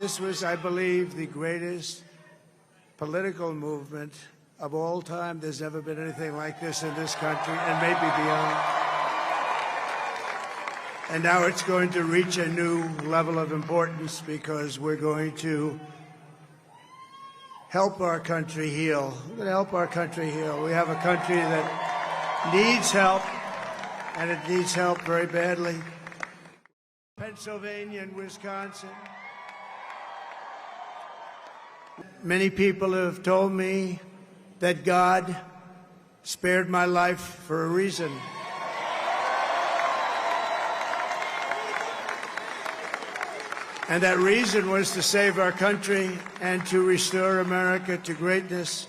This was, I believe, the greatest political movement of all time. There's never been anything like this in this country, and maybe beyond. And now it's going to reach a new level of importance because we're going to help our country heal. We're going to help our country heal. We have a country that needs help, and it needs help very badly. Pennsylvania and Wisconsin. Many people have told me that God spared my life for a reason. And that reason was to save our country and to restore America to greatness.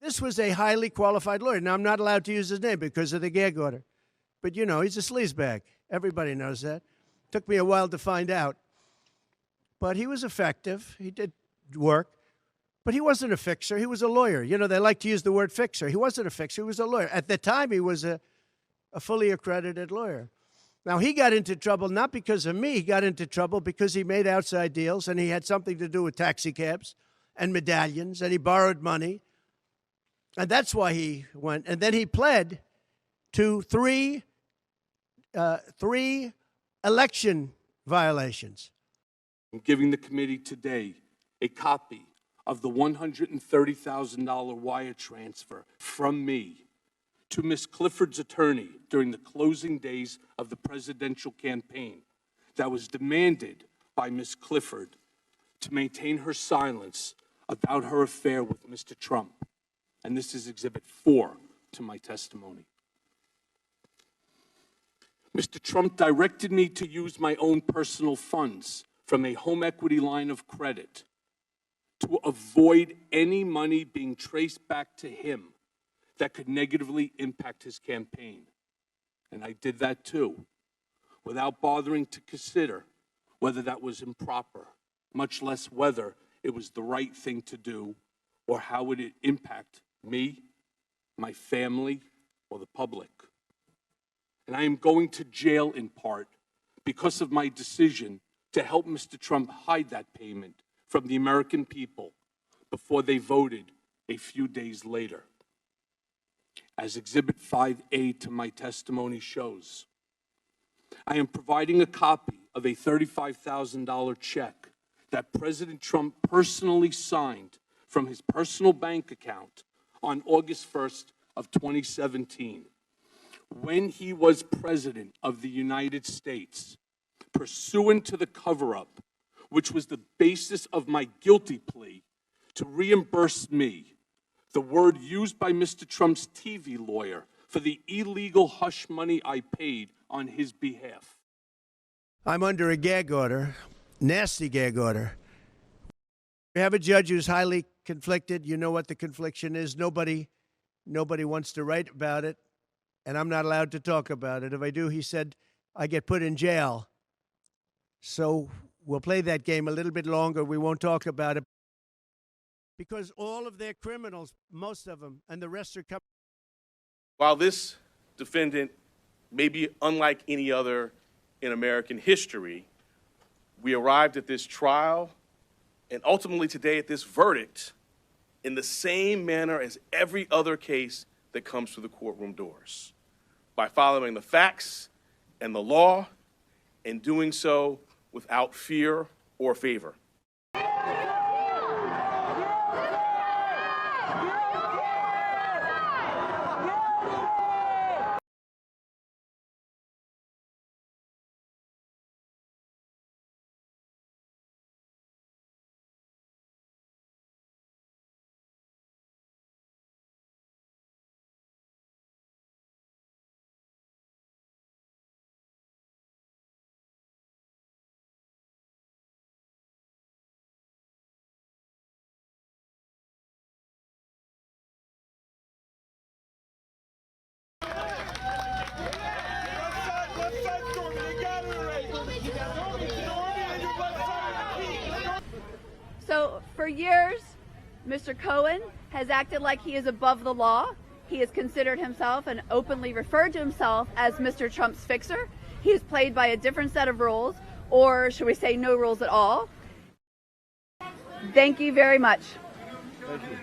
This was a highly qualified lawyer. Now, I'm not allowed to use his name because of the gag order. But, you know, he's a sleazebag. Everybody knows that. Took me a while to find out. But he was effective. He did work. But he wasn't a fixer. He was a lawyer. You know, they like to use the word fixer. He wasn't a fixer. He was a lawyer. At the time, he was a fully accredited lawyer. Now, he got into trouble not because of me. He got into trouble because he made outside deals, and he had something to do with taxicabs and medallions, and he borrowed money. And that's why he went. And then he pled to three election violations. I'm giving the committee today a copy of the $130,000 wire transfer from me to Ms. Clifford's attorney during the closing days of the presidential campaign that was demanded by Ms. Clifford to maintain her silence about her affair with Mr. Trump. And this is Exhibit 4 to my testimony. Mr. Trump directed me to use my own personal funds from a home equity line of credit to avoid any money being traced back to him that could negatively impact his campaign. And I did that too, without bothering to consider whether that was improper, much less whether it was the right thing to do or how would it impact me, my family, or the public. And I am going to jail in part because of my decision to help Mr. Trump hide that payment from the American people before they voted a few days later. As Exhibit 5A to my testimony shows, I am providing a copy of a $35,000 check that President Trump personally signed from his personal bank account on August 1st of 2017, when he was President of the United States, pursuant to the cover-up, which was the basis of my guilty plea to reimburse me, the word used by Mr. Trump's TV lawyer, for the illegal hush money I paid on his behalf. I'm under a gag order, nasty gag order. We have a judge who's highly conflicted. You know what the confliction is. Nobody wants to write about it, and I'm not allowed to talk about it. If I do, he said, I get put in jail. So we'll play that game a little bit longer. We won't talk about it. Because all of their criminals, most of them, and the rest are coming. While this defendant may be unlike any other in American history, we arrived at this trial and ultimately today at this verdict in the same manner as every other case that comes through the courtroom doors, by following the facts and the law and doing so without fear or favor. So for years, Mr. Cohen has acted like he is above the law. He has considered himself and openly referred to himself as Mr. Trump's fixer. He is played by a different set of rules, or should we say no rules at all. Thank you very much. Thank you.